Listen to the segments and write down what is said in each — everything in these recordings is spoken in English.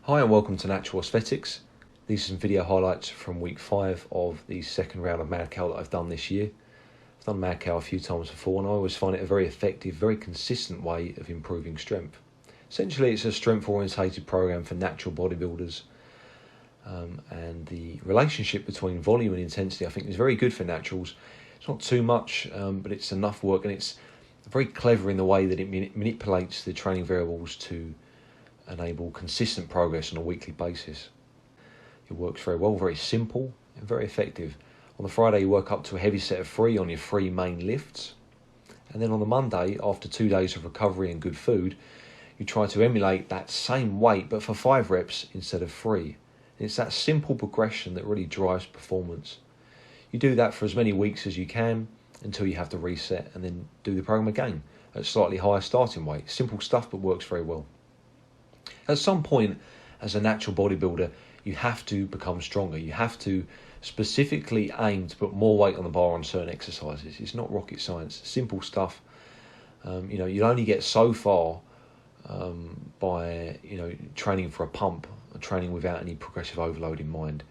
Hi and welcome to Natural Aesthetics. These are some video highlights from week 5 of the second round of Madcow that I've done this year. I've done Madcow a few times before and I always find it a very effective, very consistent way of improving strength. Essentially it's a strength orientated program for natural bodybuilders, and the relationship between volume and intensity I think is very good for naturals. It's not too much, but it's enough work, and it's very clever in the way that it manipulates the training variables to enable consistent progress on a weekly basis. It works very well, very simple and very effective. On the Friday you work up to a heavy set of 3 on your 3 main lifts, and then on the Monday, after 2 days of recovery and good food, you try to emulate that same weight but for 5 reps instead of 3. And it's that simple progression that really drives performance. You do that for as many weeks as you can until you have to reset and then do the program again at slightly higher starting weight. Simple stuff but works very well. At some point, as a natural bodybuilder, you have to become stronger. You have to specifically aim to put more weight on the bar on certain exercises. It's not rocket science, simple stuff. You'll only get so far by training for a pump, training without any progressive overload in mind.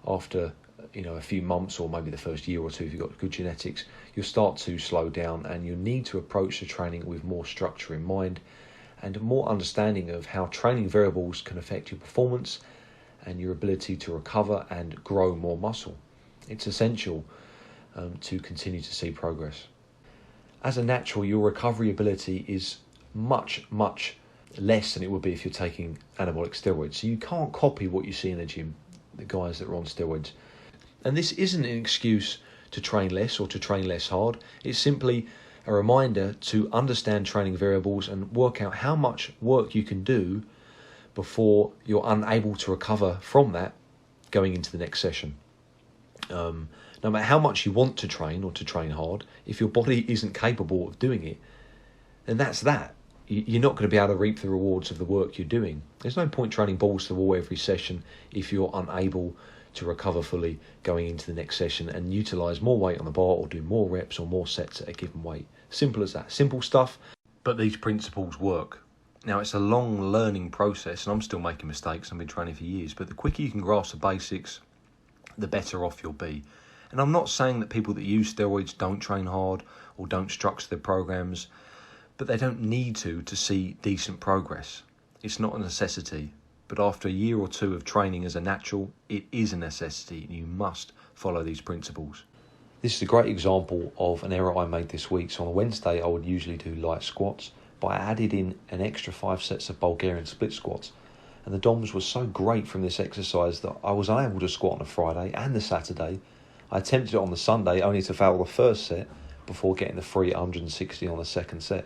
After a few months, or maybe the first year or two, if you've got good genetics, you'll start to slow down and you'll need to approach the training with more structure in mind and more understanding of how training variables can affect your performance and your ability to recover and grow more muscle. It's essential to continue to see progress. As a natural, your recovery ability is much, much less than it would be if you're taking anabolic steroids. So you can't copy what you see in the gym, the guys that are on steroids. And this isn't an excuse to train less or to train less hard. It's simply a reminder to understand training variables and work out how much work you can do before you're unable to recover from that going into the next session. No matter how much you want to train or to train hard, if your body isn't capable of doing it, then that's that. You're not going to be able to reap the rewards of the work you're doing. There's no point training balls to the wall every session if you're unable to recover fully going into the next session and utilise more weight on the bar or do more reps or more sets at a given weight. Simple as that. Simple stuff, but these principles work. Now, it's a long learning process, and I'm still making mistakes. I've been training for years, but the quicker you can grasp the basics, the better off you'll be. And I'm not saying that people that use steroids don't train hard or don't structure their programs, but they don't need to see decent progress. It's not a necessity, but after a year or two of training as a natural, it is a necessity, and you must follow these principles. This is a great example of an error I made this week. So on a Wednesday, I would usually do light squats, but I added in an extra 5 sets of Bulgarian split squats. And the DOMs were so great from this exercise that I was unable to squat on the Friday and the Saturday. I attempted it on the Sunday, only to fail the first set before getting the free 160 on the second set.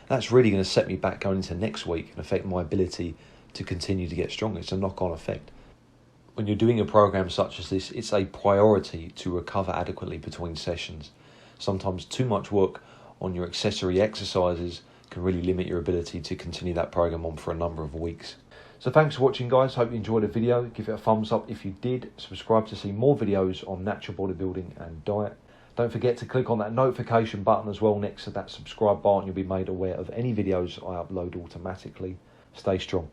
That's really going to set me back going into next week and affect my ability to continue to get stronger. It's a knock-on effect. When you're doing a program such as this, it's a priority to recover adequately between sessions. Sometimes too much work on your accessory exercises can really limit your ability to continue that program on for a number of weeks. So thanks for watching, guys. Hope you enjoyed the video. Give it a thumbs up if you did. Subscribe to see more videos on natural bodybuilding and diet. Don't forget to click on that notification button as well next to that subscribe bar, and you'll be made aware of any videos I upload automatically. Stay strong.